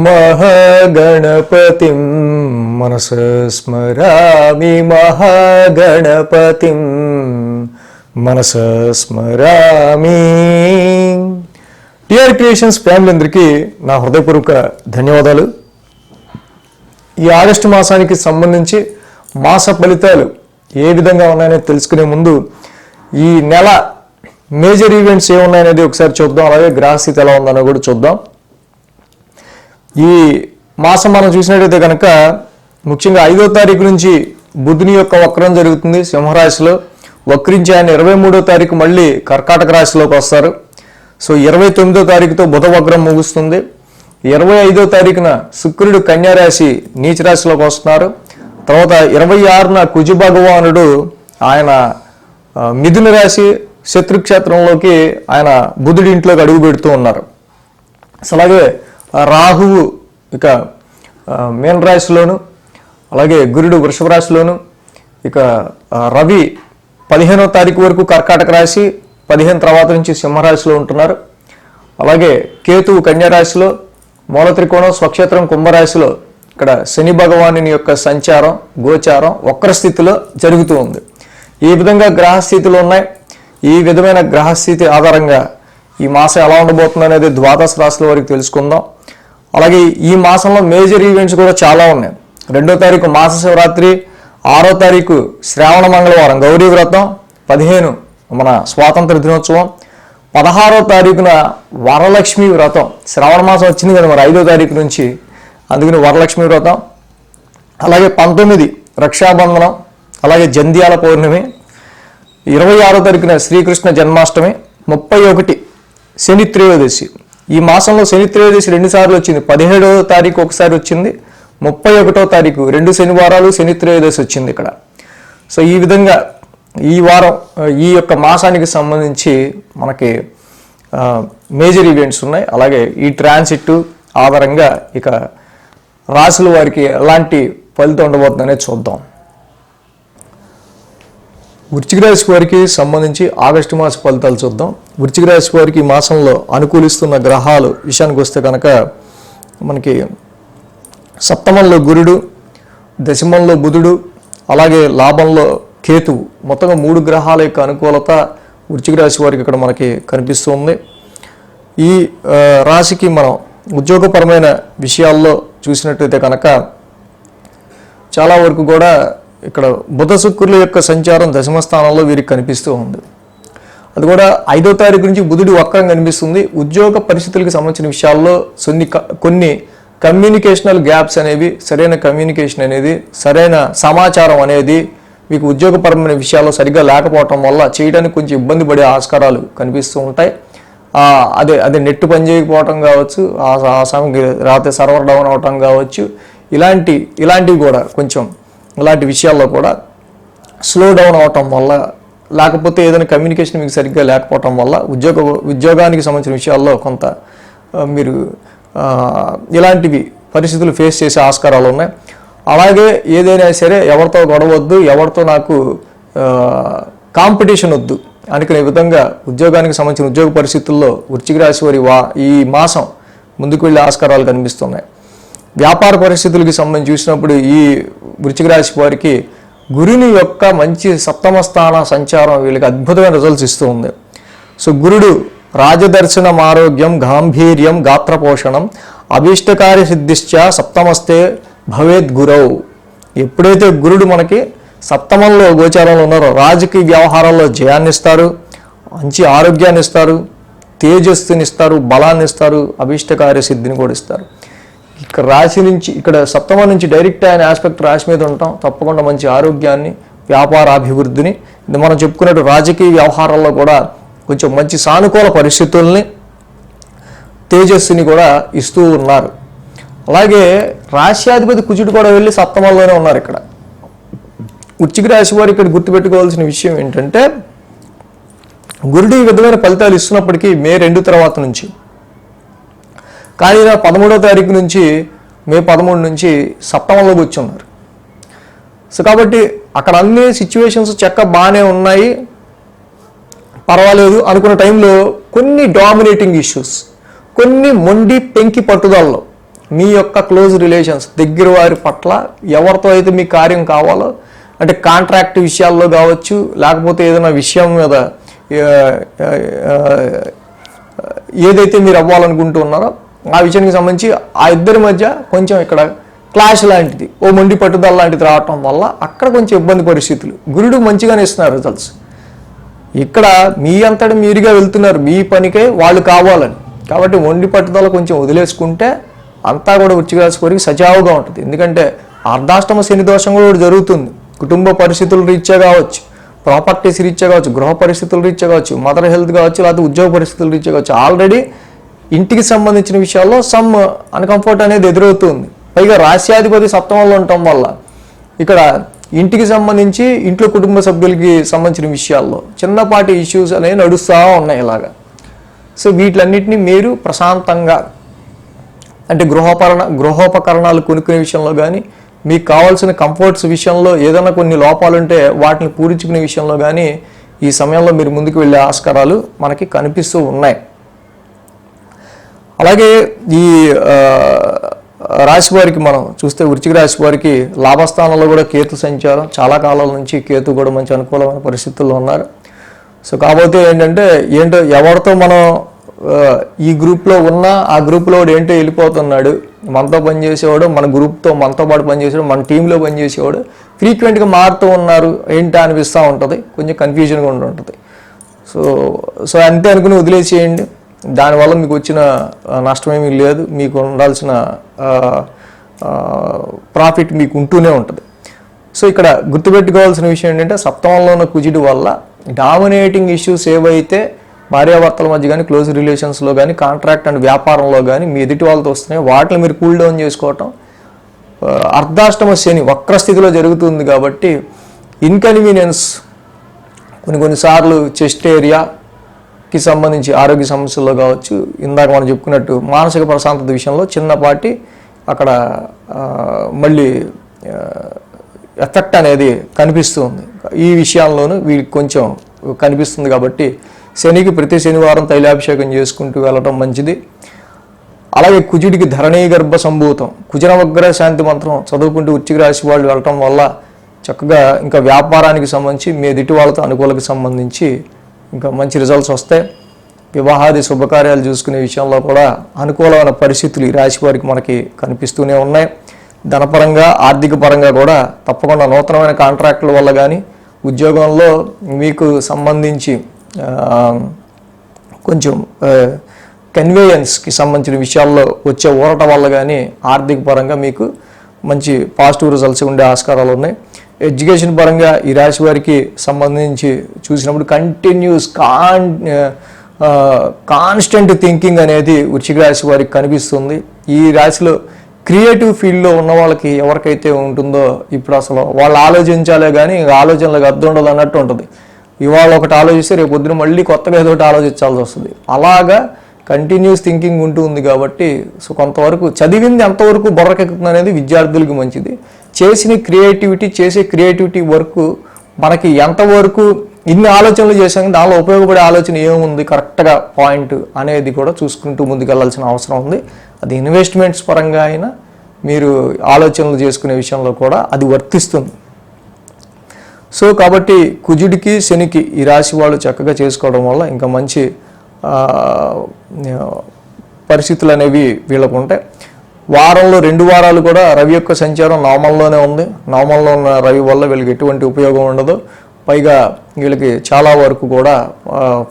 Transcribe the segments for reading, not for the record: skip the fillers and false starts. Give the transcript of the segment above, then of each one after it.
మహాగణపతిం మనసా స్మరామి మహాగణపతిం మనసా స్మరామి. TR creations family అందరికీ నా హృదయపూర్వక ధన్యవాదాలు. ఈ ఆగస్టు మాసానికి సంబంధించి మాస ఫలితాలు ఏ విధంగా ఉన్నాయని తెలుసుకునే ముందు ఈ నెల మేజర్ ఈవెంట్స్ ఏమున్నాయనేది ఒకసారి చూద్దాం. అలాగే గ్రహస్థితి ఎలా ఉందన్నో కూడా చూద్దాం. ఈ మాసం మనం చూసినట్టయితే కనుక ముఖ్యంగా 5వ తారీఖు నుంచి బుధుని యొక్క వక్రం జరుగుతుంది సింహరాశిలో. వక్రించి ఆయన 23వ తారీఖు మళ్ళీ కర్కాటక రాశిలోకి వస్తారు. సో 29వ తారీఖుతో బుధ వక్రం ముగుస్తుంది. 25వ తారీఖున శుక్రుడు కన్యారాశి నీచ రాశిలోకి వస్తున్నారు. తర్వాత 26న కుజు భగవానుడు ఆయన మిథున రాశి శత్రుక్షేత్రంలోకి ఆయన బుధుడి ఇంట్లోకి అడుగు పెడుతూ ఉన్నారు. అలాగే రాహువు ఇక మీన రాశిలోను, అలాగే గురుడు వృషభ రాశిలోను, ఇక రవి 15వ తారీఖు వరకు కర్కాటక రాశి, 15 తర్వాత నుంచి సింహరాశిలో ఉంటున్నారు. అలాగే కేతువు కన్యారాశిలో, మూల త్రికోణం స్వక్షేత్రం కుంభరాశిలో ఇక్కడ శని భగవానుని యొక్క సంచారం గోచారం వక్రస్థితిలో జరుగుతూ ఉంది. ఈ విధంగా గ్రహస్థితులు ఉన్నాయి. ఈ విధమైన గ్రహస్థితి ఆధారంగా ఈ మాసం ఎలా ఉండబోతుంది అనేది ద్వాదశ రాశుల వరకు తెలుసుకుందాం. అలాగే ఈ మాసంలో మేజర్ ఈవెంట్స్ కూడా చాలా ఉన్నాయి. 2వ తారీఖు మాస శివరాత్రి, 6వ తారీఖు శ్రావణ మంగళవారం గౌరీ వ్రతం, 15 మన స్వాతంత్ర దినోత్సవం, 16వ తారీఖున వరలక్ష్మి వ్రతం. శ్రావణ మాసం వచ్చింది కదా మరి 5వ తారీఖు నుంచి, అందుకని వరలక్ష్మి వ్రతం. అలాగే 19 రక్షాబంధనం, అలాగే జంధ్యాల పౌర్ణమి, 26వ తారీఖున శ్రీకృష్ణ జన్మాష్టమి, 31 శని త్రయోదశి. ఈ మాసంలో శని త్రయోదశి 2 సార్లు వచ్చింది. 17వ తారీఖు ఒకసారి వచ్చింది, 31వ తారీఖు 2 శనివారాలు శని త్రయోదశి వచ్చింది ఇక్కడ. సో ఈ విధంగా ఈ వారం ఈ యొక్క మాసానికి సంబంధించి మనకి మేజర్ ఈవెంట్స్ ఉన్నాయి. అలాగే ఈ ట్రాన్సిట్ ఆధారంగా ఇక రాశుల వారికి ఎలాంటి ఫలితం ఉండబోతుంది అనేది చూద్దాం. వృశ్చిక రాశి వారికి సంబంధించి ఆగస్టు మాస ఫలితాలు చూద్దాం. వృశ్చిక రాశి వారికి ఈ మాసంలో అనుకూలిస్తున్న గ్రహాలు విషయానికి వస్తే కనుక మనకి సప్తమంలో గురుడు, దశమంలో బుధుడు, అలాగే లాభంలో కేతువు, మొత్తంగా 3 గ్రహాల యొక్క అనుకూలత వృశ్చిక రాశి వారికి ఇక్కడ మనకి కనిపిస్తుంది. ఈ రాశికి మనం ఉద్యోగపరమైన విషయాల్లో చూసినట్టయితే కనుక చాలా వరకు కూడా ఇక్కడ బుధ శుక్రుల యొక్క సంచారం దశమ స్థానంలో వీరికి కనిపిస్తూ ఉంది. అది కూడా 5వ తారీఖు నుంచి బుధుడి వక్రం కనిపిస్తుంది. ఉద్యోగ పరిస్థితులకు సంబంధించిన విషయాల్లో కొన్ని కమ్యూనికేషనల్ గ్యాప్స్ అనేవి, సరైన కమ్యూనికేషన్ అనేది, సరైన సమాచారం అనేది మీకు ఉద్యోగపరమైన విషయాల్లో సరిగ్గా లేకపోవటం వల్ల చేయడానికి కొంచెం ఇబ్బంది పడే ఆస్కారాలు కనిపిస్తూ ఉంటాయి. అదే నెట్ పని చేయకపోవటం కావచ్చు, ఆ సమయంకి రాత్రి సర్వర్ డౌన్ అవటం కావచ్చు, ఇలాంటివి కూడా కొంచెం ఇలాంటి విషయాల్లో కూడా స్లో డౌన్ అవటం వల్ల, లేకపోతే ఏదైనా కమ్యూనికేషన్ మీకు సరిగ్గా లేకపోవటం వల్ల ఉద్యోగానికి సంబంధించిన విషయాల్లో కొంత మీరు ఇలాంటివి పరిస్థితులు ఫేస్ చేసే ఆస్కారాలు ఉన్నాయి. అలాగే ఏదైనా సరే ఎవరితో గొడవద్దు, ఎవరితో నాకు కాంపిటీషన్ వద్దు అనుకునే విధంగా ఉద్యోగానికి సంబంధించిన ఉద్యోగ పరిస్థితుల్లో వృశ్చిక రాశి వారి ఈ మాసం ముందుకు వెళ్ళే ఆస్కారాలు కనిపిస్తున్నాయి. వ్యాపార పరిస్థితులకి సంబంధించి చూసినప్పుడు ఈ వృశ్చిక రాశి వారికి గురుని యొక్క మంచి సప్తమ స్థాన సంచారం వీళ్ళకి అద్భుతమైన రిజల్ట్స్ ఇస్తూ ఉంది. సో గురుడు రాజదర్శనం, ఆరోగ్యం, గాంభీర్యం, గాత్రపోషణం, అభీష్టకార్య సిద్ధిశ్చ సప్తమస్తే భవేద్ గురౌ. ఎప్పుడైతే గురుడు మనకి సప్తమంలో గోచారంలో ఉన్నారో రాజకీయ వ్యవహారాల్లో జయాన్ని ఇస్తారు, మంచి ఆరోగ్యాన్ని ఇస్తారు, తేజస్సుని ఇస్తారు, బలాన్ని ఇస్తారు, అభీష్టకార్య సిద్ధిని కూడా ఇస్తారు. ఇక్కడ రాశి నుంచి, ఇక్కడ సప్తమం నుంచి డైరెక్ట్ అయిన ఆస్పెక్ట్ రాశి మీద ఉంటాం. తప్పకుండా మంచి ఆరోగ్యాన్ని, వ్యాపారాభివృద్ధిని, ఇది మనం చెప్పుకున్నట్టు రాజకీయ వ్యవహారాల్లో కూడా కొంచెం మంచి సానుకూల పరిస్థితుల్ని, తేజస్సుని కూడా ఇస్తూ ఉన్నారు. అలాగే రాశ్యాధిపతి కుజుడు కూడా వెళ్ళి సప్తమంలోనే ఉన్నారు. ఇక్కడ వృశ్చిక రాశి వారు ఇక్కడ గుర్తుపెట్టుకోవాల్సిన విషయం ఏంటంటే గురుడు ఈ విధమైన ఫలితాలు ఇస్తున్నప్పటికీ మే 2 తర్వాత నుంచి, కానీ 13వ తారీఖు నుంచి మే 13 నుంచి సప్తమంలోకి వచ్చి ఉన్నారు. సో కాబట్టి అక్కడ అన్ని సిచ్యువేషన్స్ బాగానే ఉన్నాయి, పర్వాలేదు అనుకున్న టైంలో కొన్ని డామినేటింగ్ ఇష్యూస్, కొన్ని మొండి పెంకి పట్టుదలలో మీ యొక్క క్లోజ్ రిలేషన్స్, దగ్గర వారి పట్ల ఎవరితో అయితే మీ కార్యం కావాలో, అంటే కాంట్రాక్ట్ విషయాల్లో కావచ్చు, లేకపోతే ఏదైనా విషయం మీద ఏదైతే మీరు అవ్వాలనుకుంటూ ఉన్నారో ఆ విషయానికి సంబంధించి ఆ ఇద్దరి మధ్య కొంచెం ఇక్కడ క్లాష్ లాంటిది, ఓ మొండి పట్టుదల లాంటిది రావటం వల్ల అక్కడ కొంచెం ఇబ్బంది పరిస్థితులు. గురుడు మంచిగానే ఇస్తున్నారు రిజల్ట్స్. ఇక్కడ మీ అంతటి మీరుగా వెళ్తున్నారు, మీ పనికే వాళ్ళు కావాలని. కాబట్టి మొండి పట్టుదల కొంచెం వదిలేసుకుంటే అంతా కూడా వృశ్చిక రాశి వారికి సజావుగా ఉంటుంది. ఎందుకంటే అర్ధాష్టమ శని దోషం కూడా జరుగుతుంది. కుటుంబ పరిస్థితుల రీత్యా కావచ్చు, ప్రాపర్టీస్ రీత్యా కావచ్చు, గృహ పరిస్థితుల రీత్యా కావచ్చు, మదర్ హెల్త్ కావచ్చు, లేకపోతే ఉద్యోగ పరిస్థితుల రీత్యా కావచ్చు, ఆల్రెడీ ఇంటికి సంబంధించిన విషయాల్లో సమ్ అన్కంఫర్ట్ అనేది ఎదురవుతుంది. పైగా రాశ్యాధిపతి సప్తమంలో ఉండటం వల్ల ఇక్కడ ఇంటికి సంబంధించి ఇంట్లో కుటుంబ సభ్యులకి సంబంధించిన విషయాల్లో చిన్నపాటి ఇష్యూస్ అనేవి నడుస్తూ ఉన్నాయి ఇలాగా. సో వీటిలన్నింటినీ మీరు ప్రశాంతంగా, అంటే గృహోపకరణాలు కొనుక్కునే విషయంలో కానీ, మీకు కావాల్సిన కంఫర్ట్స్ విషయంలో ఏదైనా కొన్ని లోపాలు ఉంటే వాటిని పూరించుకునే విషయంలో కానీ ఈ సమయంలో మీరు ముందుకు వెళ్ళే ఆస్కారాలు మనకి కనిపిస్తూ ఉన్నాయి. అలాగే ఈ రాశి వారికి మనం చూస్తే వృశ్చిక రాశి వారికి లాభస్థానంలో కూడా కేతు సంచారం, చాలా కాలాల నుంచి కేతు కూడా మంచి అనుకూలమైన పరిస్థితుల్లో ఉన్నారు. సో కాకపోతే ఏంటంటే ఎవరితో మనం ఈ గ్రూప్లో ఉన్నా ఆ గ్రూప్లో ఏంటో వెళ్ళిపోతున్నాడు, మనతో పనిచేసేవాడు, మన గ్రూప్తో మనతో పాటు పనిచేసేవాడు, మన టీంలో పనిచేసేవాడు ఫ్రీక్వెంట్గా మారుతూ ఉన్నారు ఏంటో అనిపిస్తూ ఉంటుంది, కొంచెం కన్ఫ్యూజన్గా ఉంటుంది. సో అంతే అనుకుని వదిలేసేయండి. దానివల్ల మీకు వచ్చిన నష్టమేమీ లేదు, మీకు ఉండాల్సిన ప్రాఫిట్ మీకు ఉంటూనే ఉంటుంది. సో ఇక్కడ గుర్తుపెట్టుకోవాల్సిన విషయం ఏంటంటే సప్తమంలో ఉన్న కుజుడి వల్ల డామినేటింగ్ ఇష్యూస్ ఏవైతే భార్యాభర్తల మధ్య కానీ, క్లోజ్ రిలేషన్స్లో కానీ, కాంట్రాక్ట్ అండ్ వ్యాపారంలో కానీ మీ ఎదుటి వాళ్ళతో వస్తున్నాయి, వాటిని మీరు కూల్ డౌన్ చేసుకోవటం. అర్ధాష్టమ శని వక్రస్థితిలో జరుగుతుంది కాబట్టి ఇన్కన్వీనియన్స్ కొన్నిసార్లు చెస్ట్ ఏరియాకి సంబంధించి ఆరోగ్య సమస్యల్లో కావచ్చు, ఇందాక మనం చెప్పుకున్నట్టు మానసిక ప్రశాంతత విషయంలో చిన్నపాటి అక్కడ మళ్ళీ ఎఫెక్ట్ అనేది కనిపిస్తుంది. ఈ విషయాల్లోనూ వీళ్ళకి కొంచెం కనిపిస్తుంది. కాబట్టి శనికి ప్రతి శనివారం తైలాభిషేకం చేసుకుంటూ వెళ్ళడం మంచిది. అలాగే కుజుడికి ధరణీ గర్భ సంభూతం, కుజనవగ్రహ శాంతి మంత్రం చదువుకుంటూ వృశ్చిక రాశి వాళ్ళు వెళ్ళటం వల్ల చక్కగా ఇంకా వ్యాపారానికి సంబంధించి మీ ఎదుటి వాళ్ళతో అనుకూలకి సంబంధించి ఇంకా మంచి రిజల్ట్స్ వస్తాయి. వివాహాది శుభకార్యాలు చూసుకునే విషయంలో కూడా అనుకూలమైన పరిస్థితులు ఈ రాశి వారికి మనకి కనిపిస్తూనే ఉన్నాయి. ధనపరంగా, ఆర్థిక పరంగా కూడా తప్పకుండా నూతనమైన కాంట్రాక్టుల వల్ల కానీ, ఉద్యోగంలో మీకు సంబంధించి కొంచెం కన్వేయన్స్కి సంబంధించిన విషయాల్లో వచ్చే ఊరట వల్ల కానీ ఆర్థిక పరంగా మీకు మంచి పాజిటివ్ రిజల్ట్స్ ఉండే ఆస్కారాలు ఉన్నాయి. ఎడ్యుకేషన్ పరంగా ఈ రాశి వారికి సంబంధించి చూసినప్పుడు కంటిన్యూస్ కాన్స్టెంట్ థింకింగ్ అనేది వృశ్చిక రాశి వారికి కనిపిస్తుంది. ఈ రాశిలో క్రియేటివ్ ఫీల్డ్లో ఉన్న వాళ్ళకి ఎవరికైతే ఉంటుందో ఇప్పుడు అసలు వాళ్ళు ఆలోచించాలే కానీ ఆలోచనలకు అర్థం ఉండదు అన్నట్టు ఉంటుంది. ఇవాళ ఒకటి ఆలోచిస్తే రేపు పొద్దున మళ్ళీ కొత్తగా ఏదో ఒకటి ఆలోచించాల్సి వస్తుంది. అలాగా కంటిన్యూస్ థింకింగ్ ఉంటుంది. కాబట్టి సో కొంతవరకు చదివింది ఎంతవరకు బుర్రకెక్కుతుంది అనేది విద్యార్థులకి మంచిది. చేసే క్రియేటివిటీ వర్క్ మనకి ఎంతవరకు ఇన్ని ఆలోచనలు చేసాం, దానిలో ఉపయోగపడే ఆలోచన ఏముంది, కరెక్ట్గా పాయింట్ అనేది కూడా చూసుకుంటూ ముందుకెళ్లాల్సిన అవసరం ఉంది. అది ఇన్వెస్ట్మెంట్స్ పరంగా అయినా మీరు ఆలోచనలు చేసుకునే విషయంలో కూడా అది వర్తిస్తుంది. సో కాబట్టి కుజుడికి శనికి ఈ రాశి వాళ్ళు చక్కగా చేసుకోవడం వల్ల ఇంకా మంచి పరిస్థితులు అనేవి వీళ్ళకు ఉంటాయి. వారంలో 2 వారాలు కూడా రవి యొక్క సంచారం నవమంలోనే ఉంది. నవమంలో ఉన్న రవి వల్ల వీళ్ళకి ఎటువంటి ఉపయోగం ఉండదు. పైగా వీళ్ళకి చాలా వరకు కూడా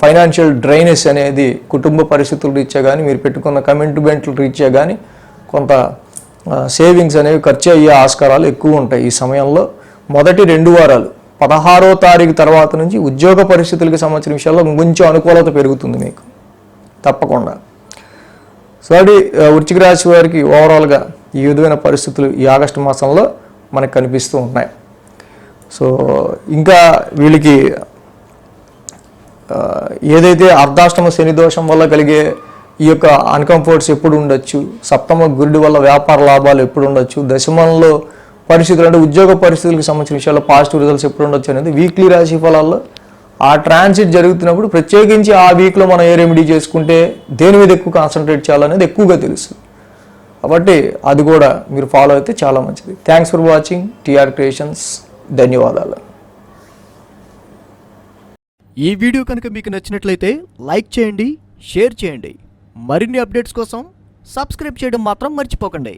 ఫైనాన్షియల్ డ్రైనెస్ అనేది కుటుంబ పరిస్థితులు రీత్యా కానీ, మీరు పెట్టుకున్న కమిట్మెంట్లు రీత్యా కానీ కొంత సేవింగ్స్ అనేవి ఖర్చు అయ్యే ఆస్కారాలు ఎక్కువ ఉంటాయి. ఈ సమయంలో మొదటి 2 వారాలు 16వ తారీఖు తర్వాత నుంచి ఉద్యోగ పరిస్థితులకు సంబంధించిన విషయాల్లో కొంచెం అనుకూలత పెరుగుతుంది మీకు తప్పకుండా. సో అది వృశ్చిక రాశి వారికి ఓవరాల్గా ఈ విధమైన పరిస్థితులు ఈ ఆగస్టు మాసంలో మనకు కనిపిస్తూ ఉన్నాయి. సో ఇంకా వీళ్ళకి ఏదైతే అర్ధాష్టమ శని దోషం వల్ల కలిగే ఈ యొక్క అన్కంఫర్ట్స్ ఎప్పుడు ఉండొచ్చు, సప్తమ గురుడి వల్ల వ్యాపార లాభాలు ఎప్పుడు ఉండొచ్చు, దశమంలో పరిస్థితులు అంటే ఉద్యోగ పరిస్థితులకు సంబంధించిన విషయాల్లో పాజిటివ్ రిజల్ట్స్ ఎప్పుడు ఉండొచ్చు అనేది వీక్లీ రాశి ఫలాల్లో ఆ ట్రాన్సిట్ జరుగుతున్నప్పుడు ప్రత్యేకించి ఆ వీక్లో మనం ఏ రెమెడీ చేసుకుంటే దేని మీద ఎక్కువ కాన్సన్ట్రేట్ చేయాలనేది ఎక్కువగా తెలుస్తుంది. కాబట్టి అది కూడా మీరు ఫాలో అయితే చాలా మంచిది. Thanks for watching TR creations. ధన్యవాదాలు. ఈ వీడియో కనుక మీకు నచ్చినట్లయితే లైక్ చేయండి, షేర్ చేయండి. మరిన్ని అప్డేట్స్ కోసం సబ్స్క్రైబ్ చేయడం మాత్రం మర్చిపోకండి.